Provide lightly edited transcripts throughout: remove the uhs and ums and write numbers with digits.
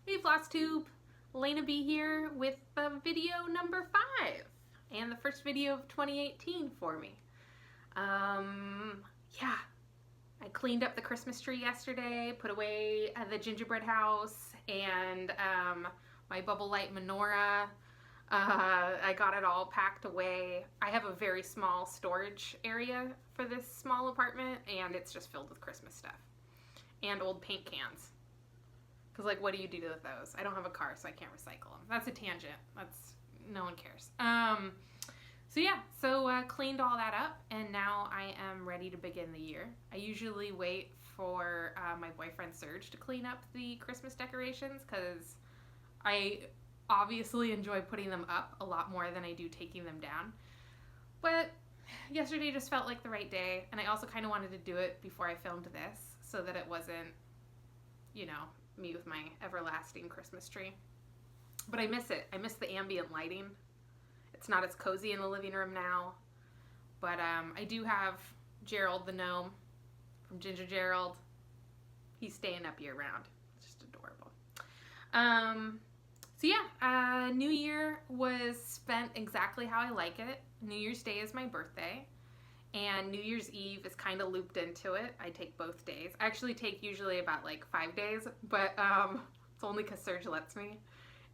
Hey Flosstube, Elena B here with video number 5 and the first video of 2018 for me. Yeah, I cleaned up the Christmas tree yesterday, put away the gingerbread house and my bubble light menorah. I got it all packed away. I have a very small storage area for this small apartment and it's just filled with Christmas stuff and old paint cans. Because, like, what do you do with those? I don't have a car, so I can't recycle them. That's a tangent. No one cares. So cleaned all that up, and now I am ready to begin the year. I usually wait for my boyfriend Serge to clean up the Christmas decorations, because I obviously enjoy putting them up a lot more than I do taking them down. But yesterday just felt like the right day, and I also kind of wanted to do it before I filmed this, so that it wasn't, you know, me with my everlasting Christmas tree. But I miss it. I miss the ambient lighting. It's not as cozy in the living room now. But I do have Gerald the gnome from Ginger Gerald. He's staying up year round. It's just adorable. New Year was spent exactly how I like it. New Year's Day is my birthday. And New Year's Eve is kind of looped into it. I take both days. I actually take usually about like 5 days, but it's only because Serge lets me.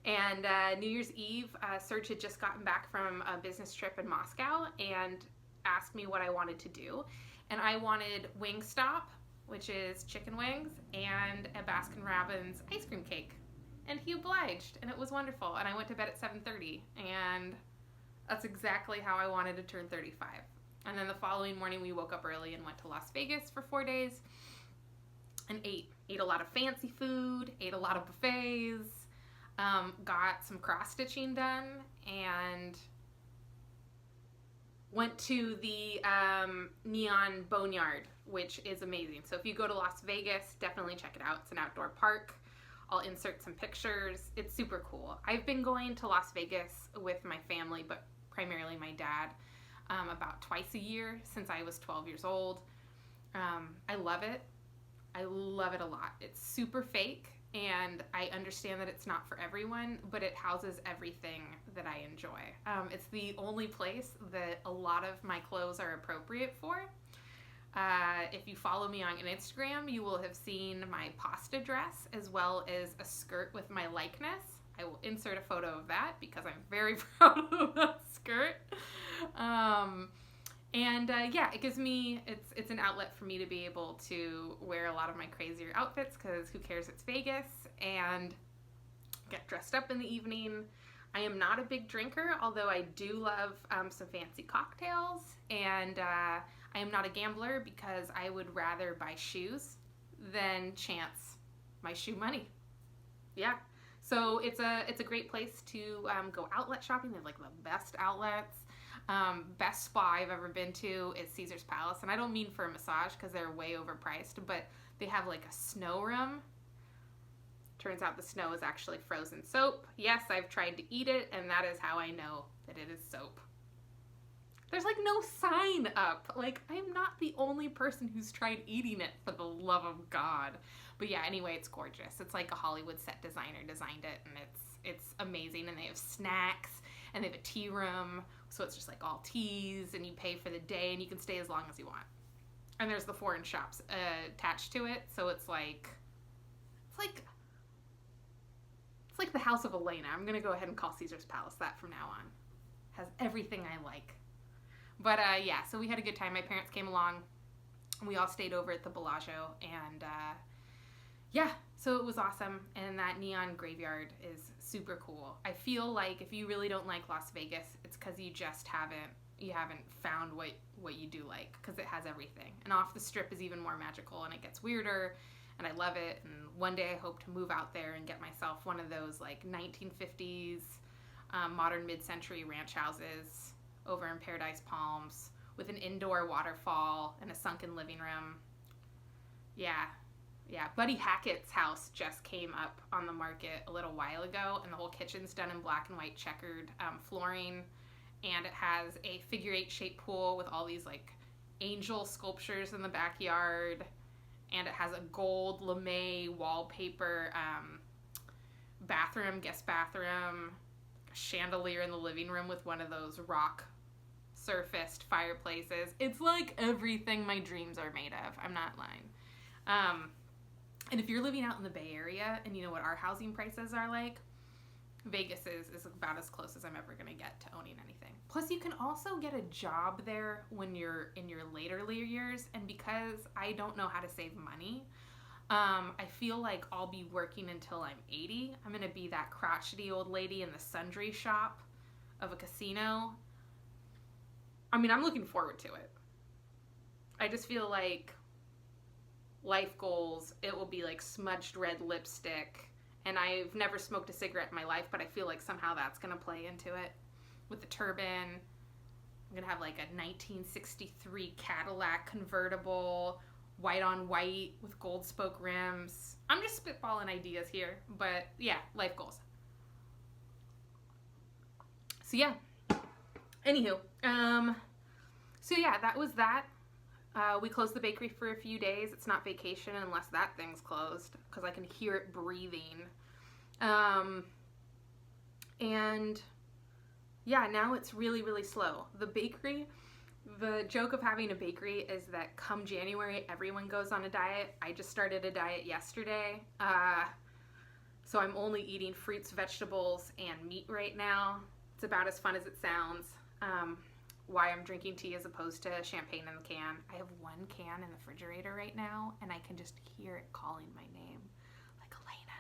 And New Year's Eve, Serge had just gotten back from a business trip in Moscow and asked me what I wanted to do. And I wanted Wingstop, which is chicken wings, and a Baskin-Robbins ice cream cake. And he obliged, and it was wonderful. And I went to bed at 7:30, and that's exactly how I wanted to turn 35. And then the following morning we woke up early and went to Las Vegas for 4 days and ate a lot of fancy food, ate a lot of buffets, got some cross stitching done, and went to the Neon Boneyard, which is amazing. So if you go to Las Vegas, definitely check it out. It's an outdoor park. I'll insert some pictures. It's super cool. I've been going to Las Vegas with my family, but primarily my dad. About twice a year since I was 12 years old. I love it. I love it a lot. It's super fake, and I understand that it's not for everyone, but it houses everything that I enjoy. It's the only place that a lot of my clothes are appropriate for. If you follow me on Instagram, you will have seen my pasta dress as well as a skirt with my likeness. I will insert a photo of that because I'm very proud of that skirt. It gives me, it's an outlet for me to be able to wear a lot of my crazier outfits, because who cares, it's Vegas, and get dressed up in the evening. I am not a big drinker, although I do love some fancy cocktails, and I am not a gambler because I would rather buy shoes than chance my shoe money. Yeah. So it's a great place to go outlet shopping. They have like the best outlets. Best spa I've ever been to is Caesar's Palace. And I don't mean for a massage because they're way overpriced, but they have like a snow room. Turns out the snow is actually frozen soap. Yes, I've tried to eat it, and that is how I know that it is soap. There's like no sign up. Like, I'm not the only person who's tried eating it, for the love of God. But yeah, anyway, it's gorgeous. It's like a Hollywood set designer designed it, and it's amazing. And they have snacks, and they have a tea room, so it's just like all teas, and you pay for the day, and you can stay as long as you want. And there's the foreign shops attached to it, so it's like the House of Elena. I'm gonna go ahead and call Caesar's Palace that from now on. Has everything I like. But so we had a good time. My parents came along. We all stayed over at the Bellagio, and so it was awesome. And that neon graveyard is super cool. I feel like if you really don't like Las Vegas, it's because you just haven't found what you do like, because it has everything. And off the strip is even more magical, and it gets weirder, and I love it. And one day I hope to move out there and get myself one of those like 1950s modern mid-century ranch houses over in Paradise Palms with an indoor waterfall and a sunken living room. Yeah. Buddy Hackett's house just came up on the market a little while ago, and the whole kitchen's done in black and white checkered flooring, and it has a figure 8 shaped pool with all these like angel sculptures in the backyard, and it has a gold lame wallpaper bathroom, guest bathroom, a chandelier in the living room with one of those rock surfaced fireplaces. It's like everything my dreams are made of. I'm not lying. And if you're living out in the Bay Area and you know what our housing prices are like, Vegas is about as close as I'm ever going to get to owning anything. Plus, you can also get a job there when you're in your later years. And because I don't know how to save money, I feel like I'll be working until I'm 80. I'm going to be that crotchety old lady in the sundry shop of a casino. I mean, I'm looking forward to it. I just feel like life goals, it will be like smudged red lipstick. And I've never smoked a cigarette in my life, but I feel like somehow that's going to play into it. With the turban, I'm going to have like a 1963 Cadillac convertible, white on white with gold spoke rims. I'm just spitballing ideas here, but yeah, life goals. So yeah. Anywho, so yeah, that was that. We closed the bakery for a few days. It's not vacation unless that thing's closed because I can hear it breathing. And yeah, now it's really, really slow. The bakery, the joke of having a bakery is that come January, everyone goes on a diet. I just started a diet yesterday. So I'm only eating fruits, vegetables, and meat right now. It's about as fun as it sounds. Why I'm drinking tea as opposed to champagne in the can. I have one can in the refrigerator right now, and I can just hear it calling my name. Like, Elena,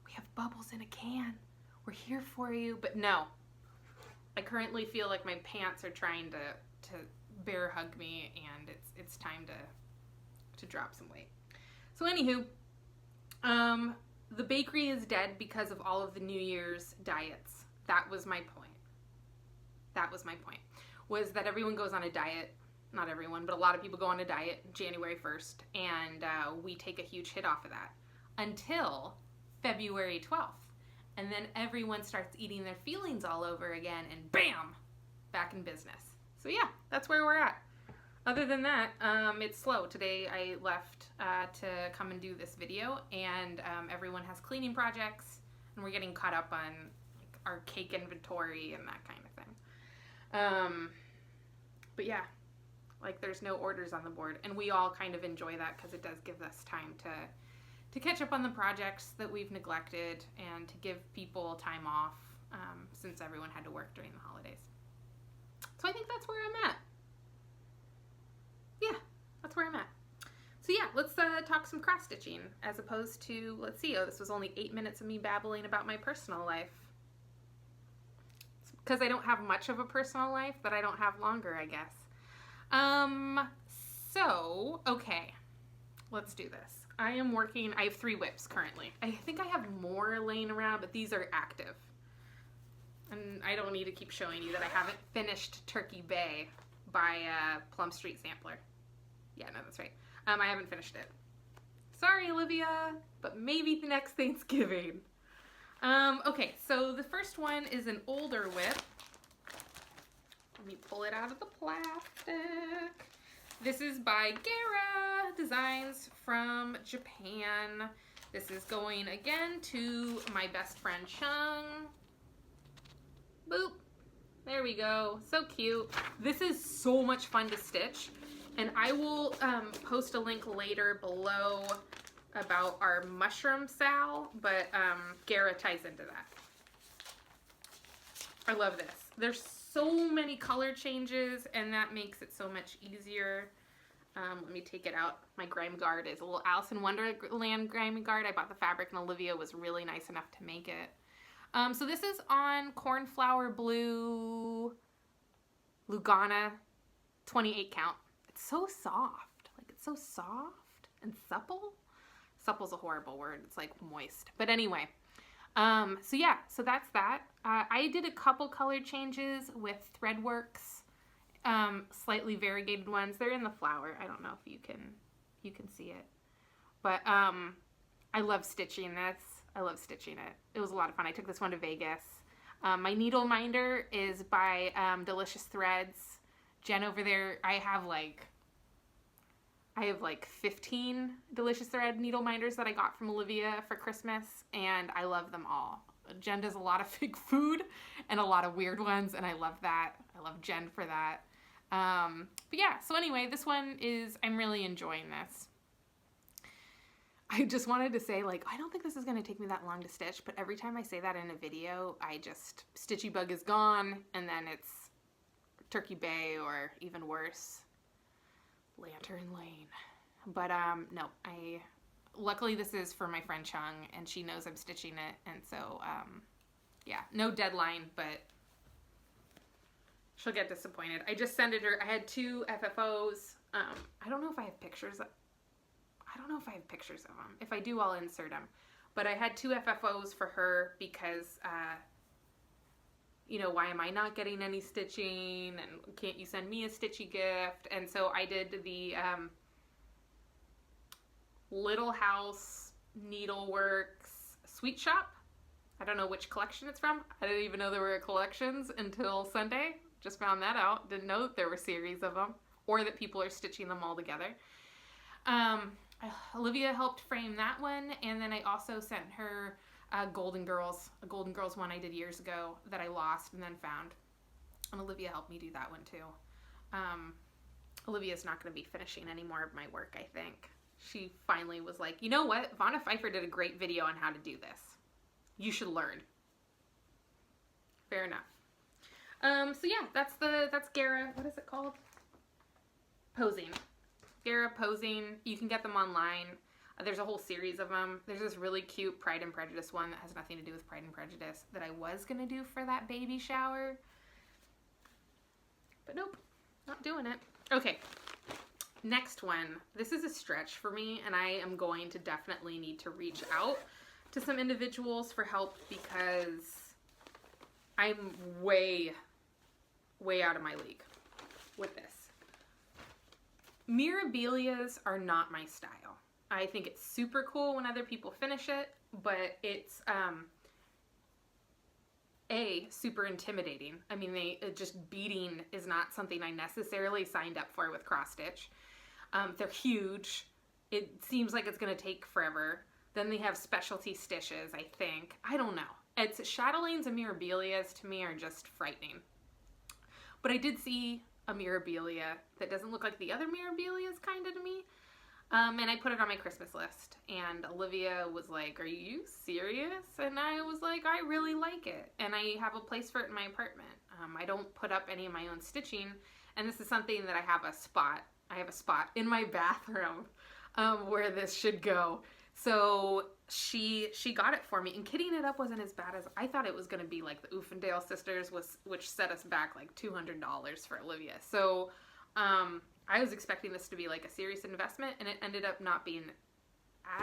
we have bubbles in a can. We're here for you. But no, I currently feel like my pants are trying to bear hug me, and it's time to drop some weight. So anywho, the bakery is dead because of all of the New Year's diets. That was my point. Was that everyone goes on a diet, not everyone, but a lot of people go on a diet January 1st, and we take a huge hit off of that until February 12th. And then everyone starts eating their feelings all over again, and bam, back in business. So yeah, that's where we're at. Other than that, it's slow. Today I left to come and do this video, and everyone has cleaning projects, and we're getting caught up on like, our cake inventory and that kind of thing. But yeah, like there's no orders on the board, and we all kind of enjoy that because it does give us time to catch up on the projects that we've neglected and to give people time off since everyone had to work during the holidays. So I think that's where I'm at. Yeah, that's where I'm at. So yeah, let's talk some cross stitching as opposed to, let's see, this was only 8 minutes of me babbling about my personal life. Because I don't have much of a personal life, that I don't have longer, I guess. So, okay, let's do this. I have 3 whips currently. I think I have more laying around, but these are active. And I don't need to keep showing you that I haven't finished Turkey Bay by Plum Street Sampler. Yeah, no, that's right. I haven't finished it. Sorry, Olivia, but maybe the next Thanksgiving. Okay, so the first one is an older whip. Let me pull it out of the plastic. This is by Gera Designs from Japan. This is going again to my best friend Chung. Boop. There we go. So cute. This is so much fun to stitch, and I will post a link later below about our mushroomsal, but Gera ties into that. I love this. There's so many color changes, and that makes it so much easier. Let me take it out. My grime guard is a little Alice in Wonderland grime guard. I bought the fabric, and Olivia was really nice enough to make it. So this is on Cornflower Blue Lugana 28 count. It's so soft. Like, it's so soft and supple. Supple's a horrible word. It's like moist. But anyway, so yeah, so that's that. I did a couple color changes with Threadworks, slightly variegated ones. They're in the flower. I don't know if you can see it. But I love stitching this. I love stitching it. It was a lot of fun. I took this one to Vegas. My needle minder is by Delicious Threads. Jen over there, I I have like 15 Delicious Thread needle minders that I got from Olivia for Christmas, and I love them all. Jen does a lot of fake food and a lot of weird ones, and I love that. I love Jen for that. But yeah, so anyway, this one is, I'm really enjoying this. I just wanted to say, like, I don't think this is going to take me that long to stitch, but every time I say that in a video, Stitchy Bug is gone, and then it's Turkey Bay, or even worse, Lantern Lane. But, no, luckily this is for my friend Chung, and she knows I'm stitching it, and so, yeah, no deadline, but she'll get disappointed. I just sent it her, I had 2 FFOs. I don't know if I have pictures of them. If I do, I'll insert them. But I had 2 FFOs for her because, you know, why am I not getting any stitching? And can't you send me a stitchy gift? And so I did the Little House Needleworks Sweet Shop. I don't know which collection it's from. I didn't even know there were collections until Sunday. Just found that out. Didn't know that there were series of them, or that people are stitching them all together. Olivia helped frame that one, and then I also sent her a Golden Girls one I did years ago that I lost and then found. And Olivia helped me do that one too. Olivia's not going to be finishing any more of my work, I think. She finally was like, you know what? Vonna Pfeiffer did a great video on how to do this. You should learn. Fair enough. So yeah, that's Gera. What is it called? Posing. Gera Posing. You can get them online. There's a whole series of them. There's this really cute Pride and Prejudice one that has nothing to do with Pride and Prejudice that I was going to do for that baby shower. But nope, not doing it. Okay, next one. This is a stretch for me, and I am going to definitely need to reach out to some individuals for help because I'm way out of my league with this. Mirabilias are not my style. I think it's super cool when other people finish it, but it's super intimidating. I mean, just beading is not something I necessarily signed up for with cross stitch. They're huge. It seems like it's gonna take forever. Then they have specialty stitches, I think. I don't know. It's chatelaines and mirabilias to me are just frightening. But I did see a mirabilia that doesn't look like the other mirabilias kind of to me. And I put it on my Christmas list, and Olivia was like, are you serious? And I was like, I really like it, and I have a place for it in my apartment. I don't put up any of my own stitching, and this is something that I have a spot in my bathroom where this should go. So she got it for me, and kitting it up wasn't as bad as I thought it was going to be, like the Uffendale sisters, which set us back like $200 for Olivia. So I was expecting this to be like a serious investment, and it ended up not being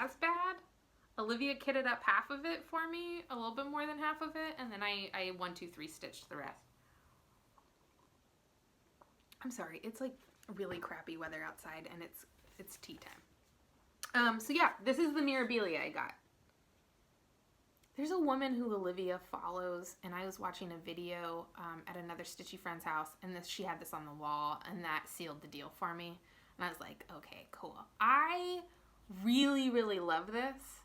as bad. Olivia kitted up half of it for me, a little bit more than half of it, and then I 1, 2, 3 stitched the rest. I'm sorry, it's like really crappy weather outside, and it's tea time. So yeah, this is the mirabilia I got. There's a woman who Olivia follows, and I was watching a video at another stitchy friend's house, and she had this on the wall, and that sealed the deal for me. And I was like, okay, cool. I really, really love this.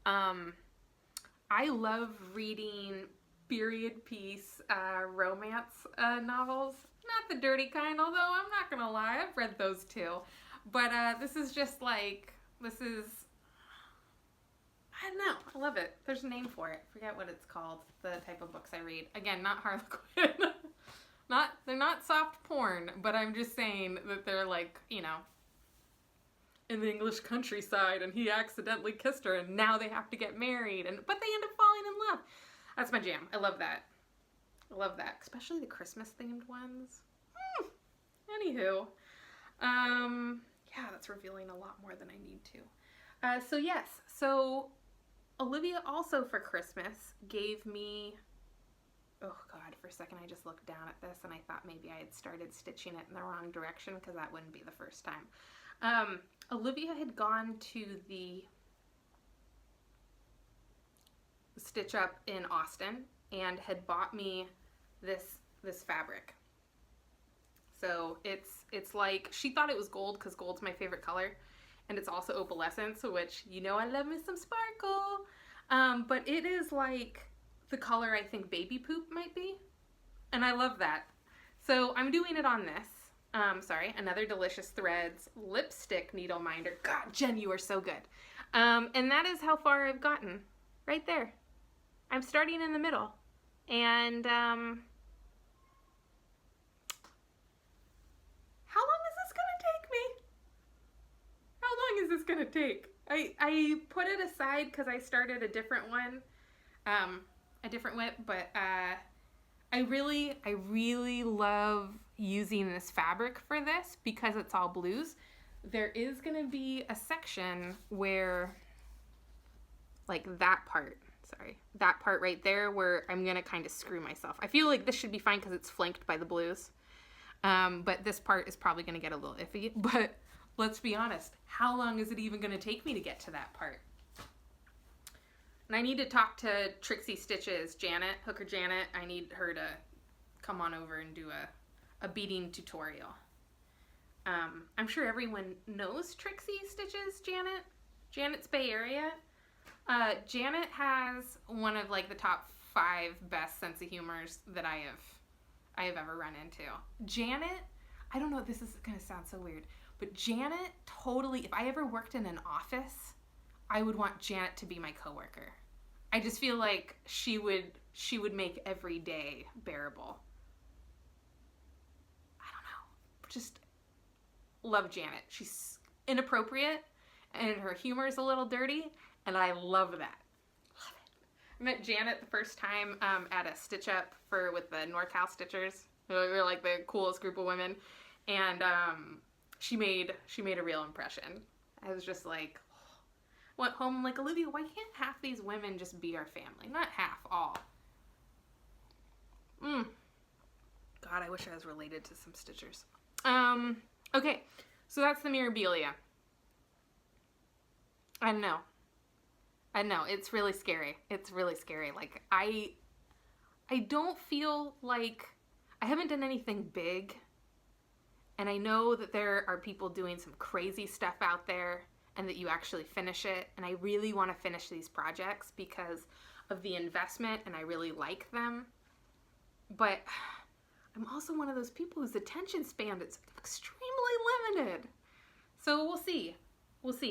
I love reading period piece romance novels. Not the dirty kind, although I'm not gonna lie, I've read those too. But this is just like, I don't know. I love it. There's a name for it. Forget what it's called. The type of books I read. Again, not Harlequin. They're not soft porn, but I'm just saying that they're like, you know, in the English countryside, and he accidentally kissed her, and now they have to get married, but they end up falling in love. That's my jam. I love that. I love that. Especially the Christmas themed ones. Anywho. Yeah, that's revealing a lot more than I need to. So yes. So Olivia also for Christmas gave me, oh God, for a second I just looked down at this and I thought maybe I had started stitching it in the wrong direction because that wouldn't be the first time. Olivia had gone to the Stitch Up in Austin and had bought me this fabric. So it's like, she thought it was gold because gold's my favorite color. And it's also opalescence, which, you know, I love me some sparkle. But it is like the color I think baby poop might be. And I love that. So I'm doing it on this. Another Delicious Threads lipstick needle minder. God, Jen, you are so good. And that is how far I've gotten. Right there. I'm starting in the middle. And how long is this gonna take me? How long is this gonna take? I put it aside because I started a different one, but I really love using this fabric for this because it's all blues. There is gonna be a section where, like that part right there, where I'm gonna kind of screw myself. I feel like this should be fine because it's flanked by the blues. But this part is probably gonna get a little iffy. But let's be honest, how long is it even gonna take me to get to that part? And I need to talk to Trixie Stitches, Hooker Janet. I need her to come on over and do a beading tutorial. I'm sure everyone knows Trixie Stitches, Janet's Bay Area. Janet has one of like the top 5 best sense of humors that I have ever run into. Janet, I don't know, this is gonna sound so weird, but Janet totally, if I ever worked in an office, I would want Janet to be my coworker. I just feel like she would make every day bearable. I don't know. Just love Janet. She's inappropriate and her humor is a little dirty, and I love that. Love it. I met Janet the first time at a stitch up with the NorCal Stitchers. We were like the coolest group of women, and she made a real impression. I was just like, went home like, Olivia, why can't half these women just be our family? Not half, all. God, I wish I was related to some Stitchers. Okay, so that's the Mirabilia. I know, it's really scary. It's really scary. Like, I don't feel like, I haven't done anything big, and I know that there are people doing some crazy stuff out there, and that you actually finish it, and I really want to finish these projects because of the investment, and I really like them. But I'm also one of those people whose attention span is extremely limited. So we'll see.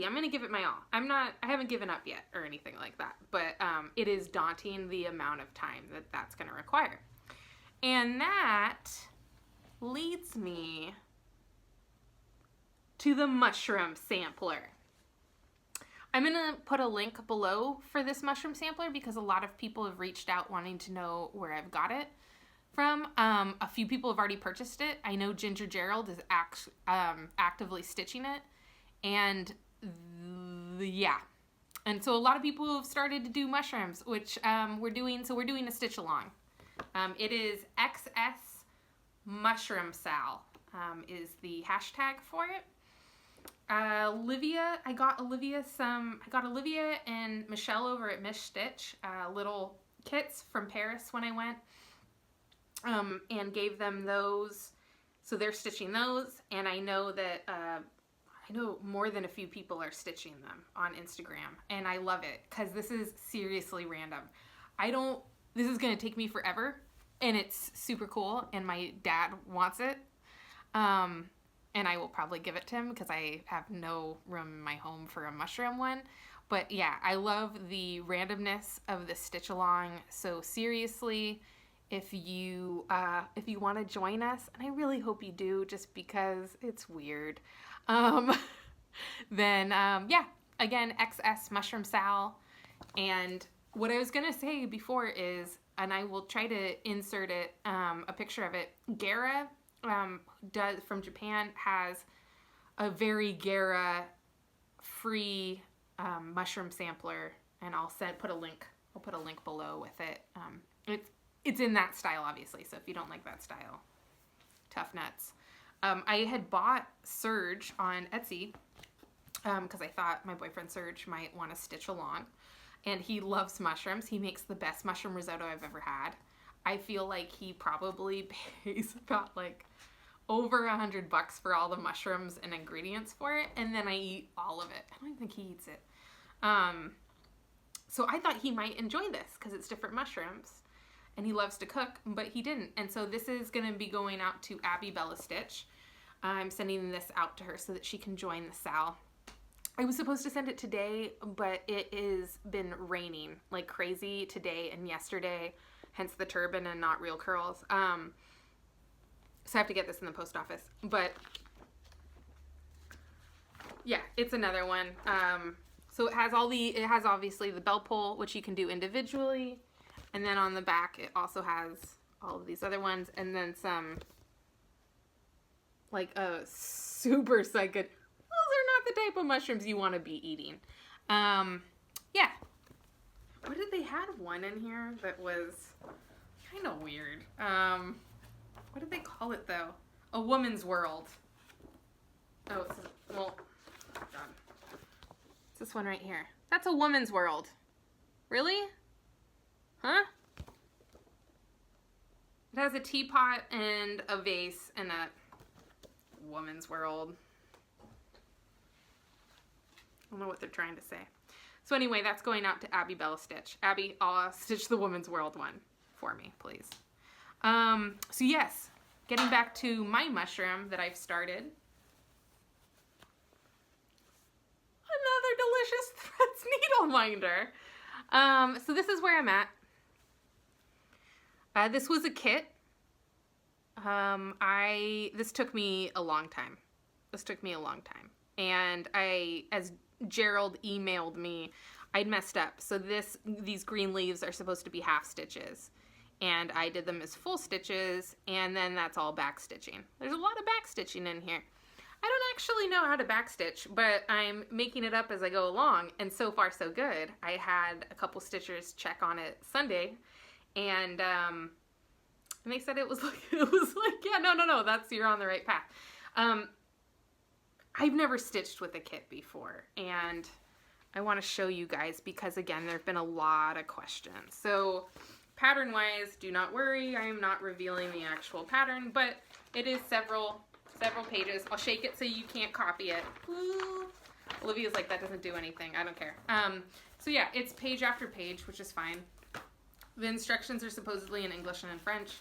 I'm gonna give it my all. I haven't given up yet or anything like that, but it is daunting the amount of time that's gonna require. And that leads me to the mushroom sampler. I'm going to put a link below for this mushroom sampler because a lot of people have reached out wanting to know where I've got it from. A few people have already purchased it. I know Ginger Gerald is actively stitching it. And yeah. And so a lot of people have started to do mushrooms, which we're doing a stitch along. It is xsmushroomsal is the hashtag for it. Olivia, I got Olivia and Michelle over at Mish Stitch, little kits from Paris when I went, and gave them those, so they're stitching those, and I know that, I know more than a few people are stitching them on Instagram, and I love it, because this is seriously random. This is going to take me forever, and it's super cool, and my dad wants it, and I will probably give it to him because I have no room in my home for a mushroom one. But yeah, I love the randomness of the stitch along. So seriously, if you want to join us, and I really hope you do just because it's weird, then yeah, again, xsmushroomsal. And what I was going to say before is, and I will try to insert it, a picture of it, Gera from Japan has a very Gera free mushroom sampler, and I'll put a link below with it. It's in that style, obviously, so if you don't like that style, tough nuts. I had bought Serge on Etsy because I thought my boyfriend Serge might want to stitch along, and he loves mushrooms. He makes the best mushroom risotto I've ever had. I feel like he probably pays about like over $100 for all the mushrooms and ingredients for it, and then I eat all of it. I don't even think he eats it. So I thought he might enjoy this because it's different mushrooms, and he loves to cook, but he didn't. And so this is going to be going out to Abby Bella Stitch. I'm sending this out to her so that she can join the Sal. I was supposed to send it today, but it has been raining like crazy today and yesterday, hence the turban and not real curls. So I have to get this in the post office. But yeah, it's another one. So it has obviously the bell pull, which you can do individually. And then on the back, it also has all of these other ones. And then some, like, super psycho. Those are not the type of mushrooms you want to be eating. Yeah. What did they have one in here that was kind of weird? What did they call it, though? A Woman's World. Oh, well, God. It's this one right here. That's a Woman's World. Really? Huh? It has a teapot and a vase and a Woman's World. I don't know what they're trying to say. So anyway, that's going out to Abby Bella Stitch. Abby, stitch the Woman's World one for me, please. So yes, getting back to my mushroom that I've started. Another delicious Threads needle minder. So this is where I'm at. This was a kit. This took me a long time. And as Gerald emailed me, I'd messed up. So these green leaves are supposed to be half stitches. And I did them as full stitches, and then that's all back stitching. There's a lot of back stitching in here. I don't actually know how to backstitch, but I'm making it up as I go along, and so far so good. I had a couple stitchers check on it Sunday, and they said it was like, yeah, no, you're on the right path. I've never stitched with a kit before, and I want to show you guys because, again, there have been a lot of questions. So pattern-wise, do not worry. I am not revealing the actual pattern, but it is several pages. I'll shake it so you can't copy it. Ooh. Olivia's like, that doesn't do anything. I don't care. So yeah, it's page after page, which is fine. The instructions are supposedly in English and in French.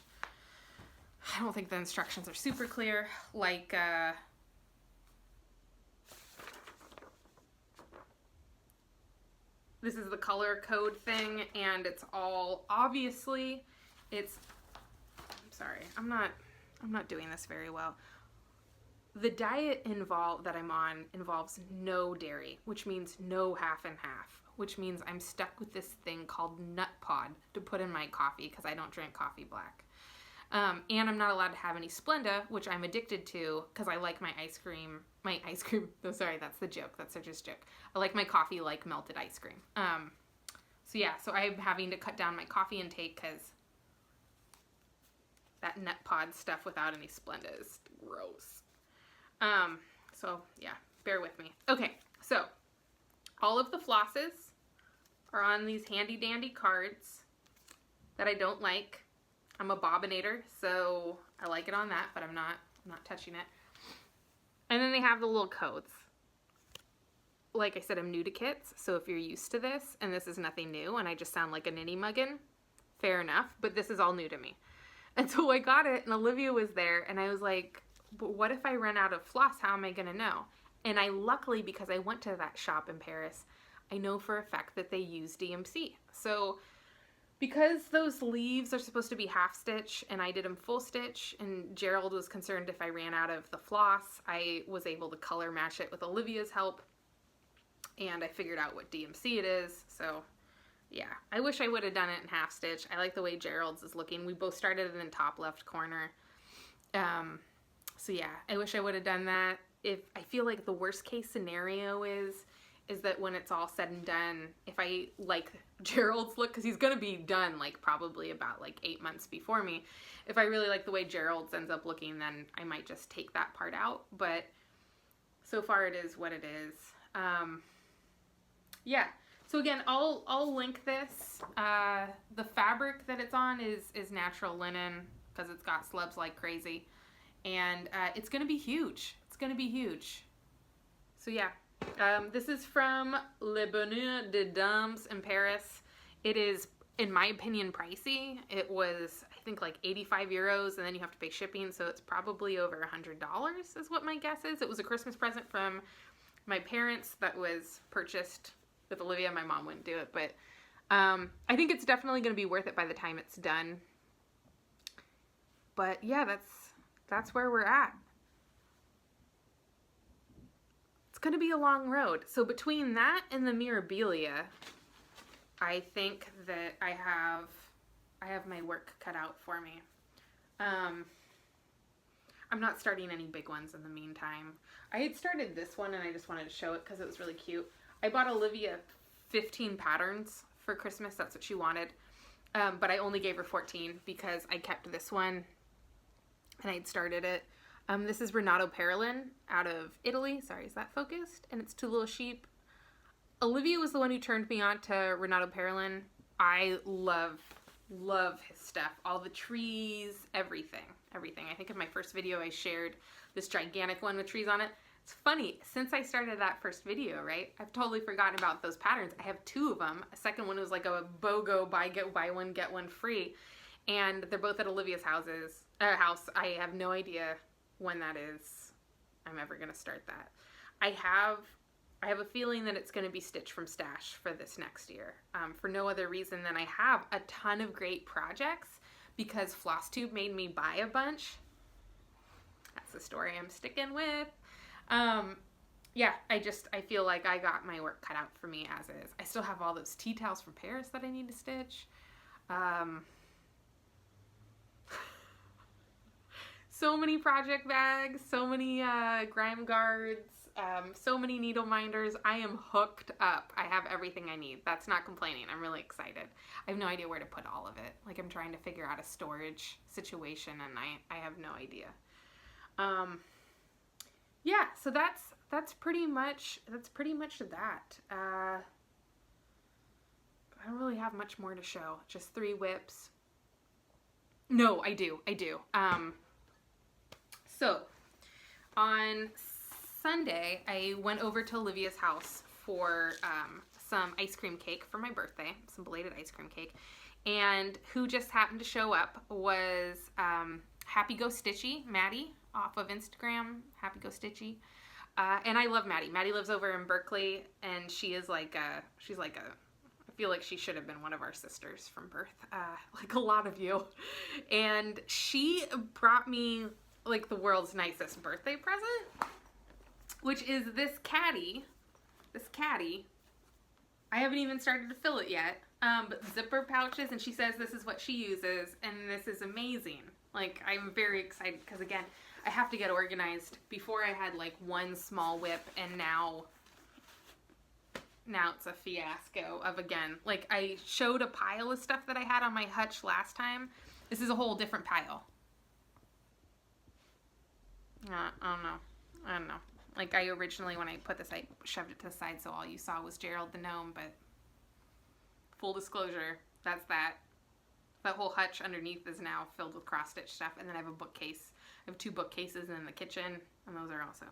I don't think the instructions are super clear. Like, this is the color code thing, and it's all, obviously, I'm sorry, I'm not doing this very well. The diet that I'm on involves no dairy, which means no half and half, which means I'm stuck with this thing called nut pod to put in my coffee because I don't drink coffee black. And I'm not allowed to have any Splenda, which I'm addicted to because I like my ice cream, oh, sorry, that's the joke. That's such a joke. I like my coffee like melted ice cream. So yeah, so I'm having to cut down my coffee intake because that nut pod stuff without any Splenda is gross. So yeah, bear with me. Okay, so all of the flosses are on these handy dandy cards that I don't like. I'm a bobbinator, so I like it on that, but I'm not touching it. And then they have the little codes. Like I said, I'm new to kits, so if you're used to this, and this is nothing new, and I just sound like a ninny muggin, fair enough, but this is all new to me. And so I got it, and Olivia was there, and I was like, but what if I run out of floss? How am I going to know? And I luckily, because I went to that shop in Paris, I know for a fact that they use DMC. So because those leaves are supposed to be half stitch and I did them full stitch, and Gerald was concerned if I ran out of the floss, I was able to color match it with Olivia's help, and I figured out what DMC it is. So yeah, I wish I would have done it in half stitch. I like the way Gerald's is looking. We both started in the top left corner. So yeah, I wish I would have done that. I feel like the worst case scenario is that when it's all said and done, if I like Gerald's look, because he's going to be done like probably about like 8 months before me. If I really like the way Gerald's ends up looking, then I might just take that part out. But so far it is what it is. Yeah. So again, I'll link this. The fabric that it's on is natural linen because it's got slubs like crazy. and it's going to be huge. It's going to be huge. So yeah, this is from Le Bonheur des Dames in Paris. It is, in my opinion, pricey. It was, I think, like 85 euros, and then you have to pay shipping, so it's probably over $100 is what my guess is. It was a Christmas present from my parents that was purchased with Olivia. My mom wouldn't do it, but I think it's definitely going to be worth it by the time it's done. But yeah, that's where we're at. It's going to be a long road. So between that and the Mirabilia, I think that I have my work cut out for me. I'm not starting any big ones in the meantime. I had started this one and I just wanted to show it because it was really cute. I bought Olivia 15 patterns for Christmas. That's what she wanted. But I only gave her 14 because I kept this one and I'd started it. This is Renato Perlin out of Italy. Sorry, is that focused? And it's Two Little Sheep. Olivia was the one who turned me on to Renato Perlin. I love his stuff. All the trees, everything. I think in my first video I shared this gigantic one with trees on it. It's funny, since I started that first video, right, I've totally forgotten about those patterns. I have 2 of them. A second one was like a BOGO buy one, get one free. And they're both at Olivia's house. I have no idea when that is. I'm ever going to start that. I have a feeling that it's going to be Stitch from Stash for this next year. For no other reason than I have a ton of great projects because Flosstube made me buy a bunch. That's the story I'm sticking with. Yeah, I feel like I got my work cut out for me as is. I still have all those tea towels from Paris that I need to stitch. So many project bags, so many grime guards, so many needle minders. I am hooked up. I have everything I need. That's not complaining. I'm really excited. I have no idea where to put all of it. Like, I'm trying to figure out a storage situation and I have no idea. Yeah, so that's pretty much that. I don't really have much more to show. Just 3 whips. No, I do. So, on Sunday, I went over to Olivia's house for some ice cream cake for my birthday, some belated ice cream cake, and who just happened to show up was Happy Go Stitchy, Maddie, off of Instagram, Happy Go Stitchy, and I love Maddie. Maddie lives over in Berkeley, and she's like a, I feel like she should have been one of our sisters from birth, like a lot of you, and she brought me like the world's nicest birthday present, which is this caddy. I haven't even started to fill it yet, but zipper pouches, and she says this is what she uses, and this is amazing. Like, I'm very excited because, again, I have to get organized. Before I had like 1 small whip, and now it's a fiasco of, again, like I showed a pile of stuff that I had on my hutch last time. This is a whole different pile. I don't know. Like, I originally, when I put this, I shoved it to the side so all you saw was Gerald the gnome, but full disclosure, that's that. That whole hutch underneath is now filled with cross-stitch stuff, and then I have a bookcase. I have 2 bookcases in the kitchen, and those are also.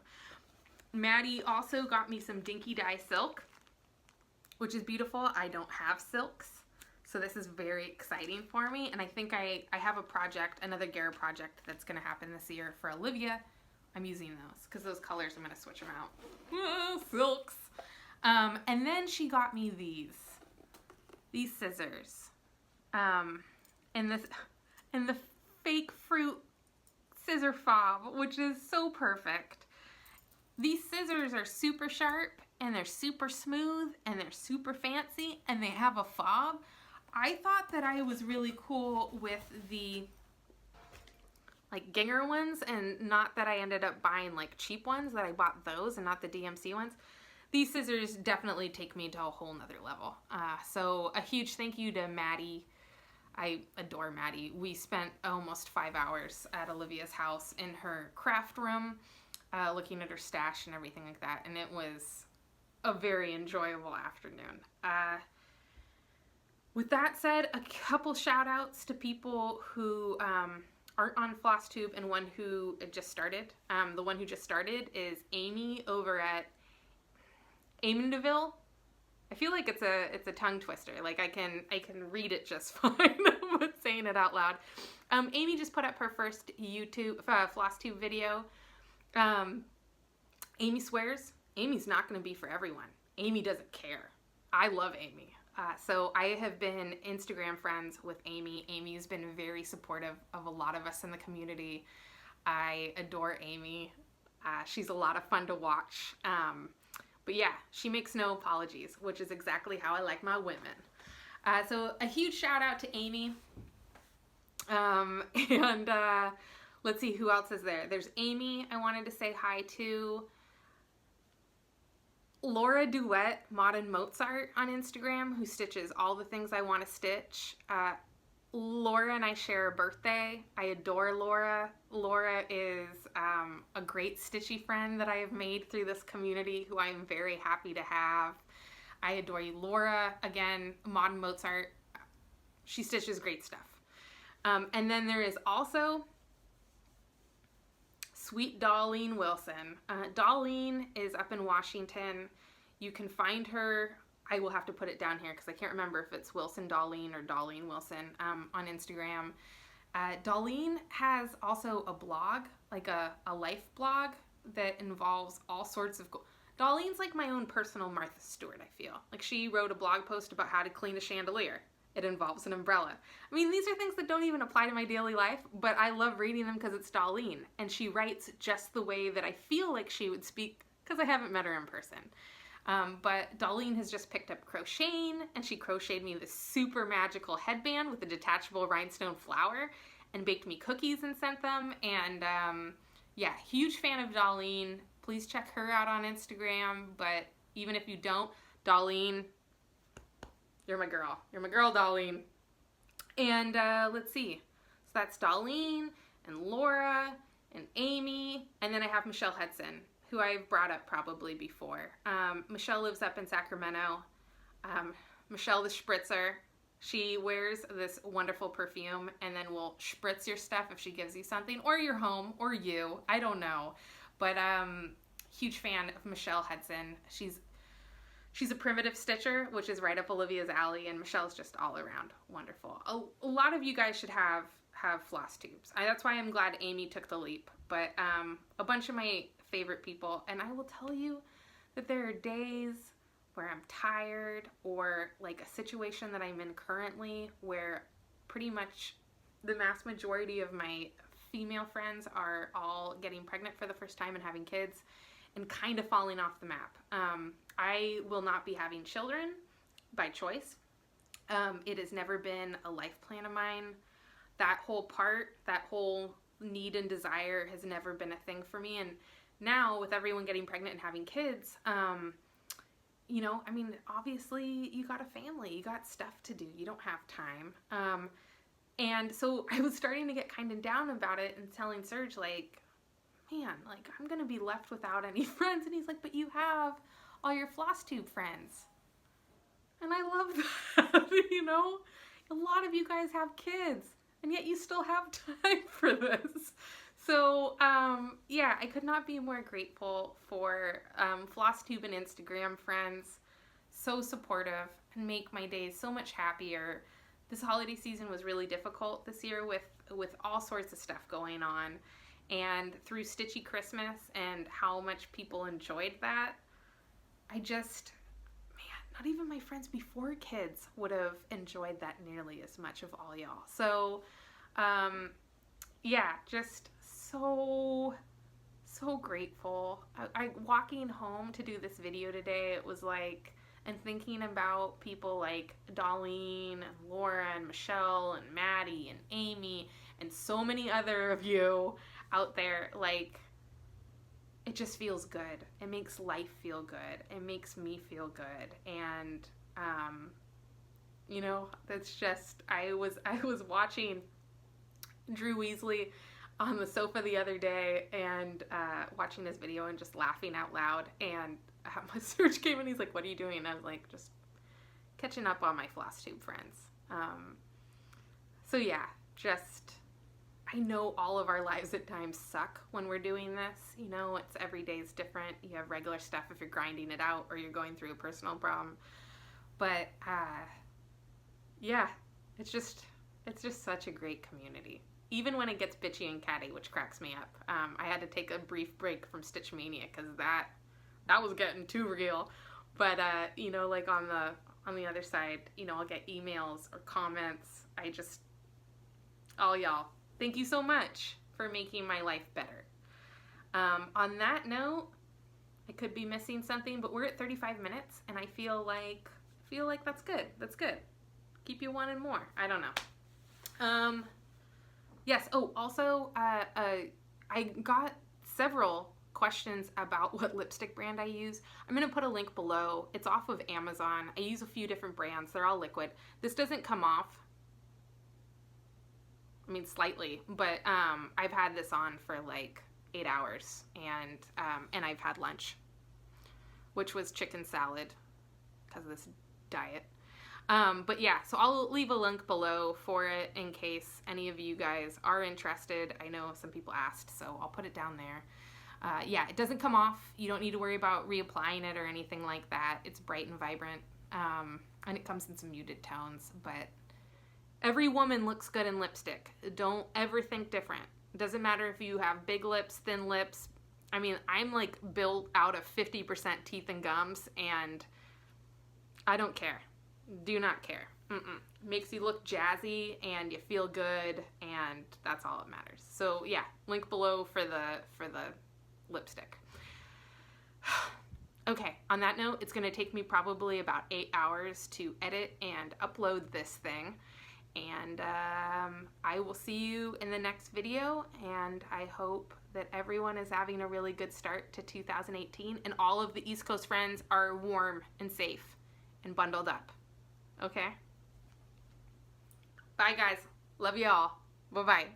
Maddie also got me some Dinky Dye silk, which is beautiful. I don't have silks, so this is very exciting for me, and I think I have a project, another Gera project that's going to happen this year for Olivia. I'm using those because those colors, I'm going to switch them out. Silks. And then she got me these scissors. And the fake fruit scissor fob, which is so perfect. These scissors are super sharp, and they're super smooth, and they're super fancy, and they have a fob. I thought that I was really cool with the like Ginger ones, and not that I ended up buying like cheap ones, that I bought those and not the DMC ones. These scissors definitely take me to a whole nother level. So a huge thank you to Maddie. I adore Maddie. We spent almost 5 hours at Olivia's house in her craft room, looking at her stash and everything like that, and it was a very enjoyable afternoon. With that said, a couple shout outs to people who art on Flosstube and one who just started. The one who just started is Amy over at Amendeville. I feel like it's a tongue twister. Like I can read it just fine, but saying it out loud. Amy just put up her first YouTube Flosstube video. Amy swears Amy's not going to be for everyone. Amy doesn't care. I love Amy. So I have been Instagram friends with Amy. Amy's been very supportive of a lot of us in the community. I adore Amy. She's a lot of fun to watch. But yeah, she makes no apologies, which is exactly how I like my women. So a huge shout out to Amy. And let's see who else is there. There's Amy I wanted to say hi to. Laura Duet Modern Mozart on Instagram, who stitches all the things I want to stitch. Laura and I share a birthday. I adore Laura. Laura is a great stitchy friend that I have made through this community, who I am very happy to have. I adore you, Laura. Again, Modern Mozart. She stitches great stuff. And then there is also Sweet Darlene Wilson. Darlene is up in Washington. You can find her, I will have to put it down here because I can't remember if it's Wilson Darlene or Darlene Wilson on Instagram. Darlene has also a blog, like a life blog that involves all sorts of... Darlene's like my own personal Martha Stewart, I feel. Like she wrote a blog post about how to clean a chandelier. It involves an umbrella. I mean, these are things that don't even apply to my daily life, but I love reading them because it's Darlene, and she writes just the way that I feel like she would speak, because I haven't met her in person. But Darlene has just picked up crocheting, and she crocheted me this super magical headband with a detachable rhinestone flower, and baked me cookies and sent them, and yeah, huge fan of Darlene. Please check her out on Instagram, but even if you don't, Darlene, you're my girl. You're my girl, Darlene. And let's see. So that's Darlene and Laura and Amy. And then I have Michelle Hudson, who I've brought up probably before. Michelle lives up in Sacramento. Michelle the Spritzer. She wears this wonderful perfume and then will spritz your stuff if she gives you something. Or your home. Or you. I don't know. But huge fan of Michelle Hudson. She's a primitive stitcher, which is right up Olivia's alley, and Michelle's just all around wonderful. A lot of you guys should have Flosstubes. That's why I'm glad Amy took the leap. But a bunch of my favorite people, and I will tell you that there are days where I'm tired, or like a situation that I'm in currently where pretty much the mass majority of my female friends are all getting pregnant for the first time and having kids, and kind of falling off the map. I will not be having children by choice. It has never been a life plan of mine. That whole need and desire has never been a thing for me. And now with everyone getting pregnant and having kids, you know, I mean, obviously you got a family, you got stuff to do, you don't have time. And so I was starting to get kind of down about it and telling Serge, like, man, like, I'm going to be left without any friends. And he's like, but you have all your Flosstube friends. And I love that, you know? A lot of you guys have kids, and yet you still have time for this. So, yeah, I could not be more grateful for Flosstube and Instagram friends. So supportive and make my days so much happier. This holiday season was really difficult this year with all sorts of stuff going on. And through Stitchy Christmas and how much people enjoyed that, I just, man, not even my friends before kids would have enjoyed that nearly as much of all y'all. So, yeah, just so grateful. I walking home to do this video today, it was like, and thinking about people like Darlene and Laura and Michelle and Maddie and Amy and so many other of you out there, like, it just feels good. It makes life feel good. It makes me feel good. And, you know, that's just, I was watching Drew Weasley on the sofa the other day and watching his video and just laughing out loud. And my Serge came and he's like, what are you doing? And I was like, just catching up on my Flosstube friends. So yeah, just, I know all of our lives at times suck when we're doing this. You know, it's every day's different. You have regular stuff if you're grinding it out or you're going through a personal problem. But yeah, it's just such a great community. Even when it gets bitchy and catty, which cracks me up. I had to take a brief break from Stitch Mania because that was getting too real. But you know, like on the other side, you know, I'll get emails or comments. All y'all, thank you so much for making my life better. On that note, I could be missing something, but we're at 35 minutes, and I feel like that's good. That's good. Keep you wanting more. I don't know. Yes. Oh, also, I got several questions about what lipstick brand I use. I'm going to put a link below. It's off of Amazon. I use a few different brands. They're all liquid. This doesn't come off. I mean, slightly, but I've had this on for like 8 hours, and I've had lunch, which was chicken salad because of this diet. But yeah, so I'll leave a link below for it in case any of you guys are interested. I know some people asked, so I'll put it down there. Yeah, it doesn't come off. You don't need to worry about reapplying it or anything like that. It's bright and vibrant, and it comes in some muted tones, but every woman looks good in lipstick. Don't ever think different. It doesn't matter if you have big lips, thin lips. I mean, I'm like built out of 50% teeth and gums, and I don't care. Do not care. Makes you look jazzy and you feel good, and that's all that matters. So yeah, link below for the lipstick. Okay, on that note, it's gonna take me probably about 8 hours to edit and upload this thing. And I will see you in the next video, and I hope that everyone is having a really good start to 2018, and all of the East Coast friends are warm and safe and bundled up. Okay? Bye, guys. Love y'all. Bye-bye.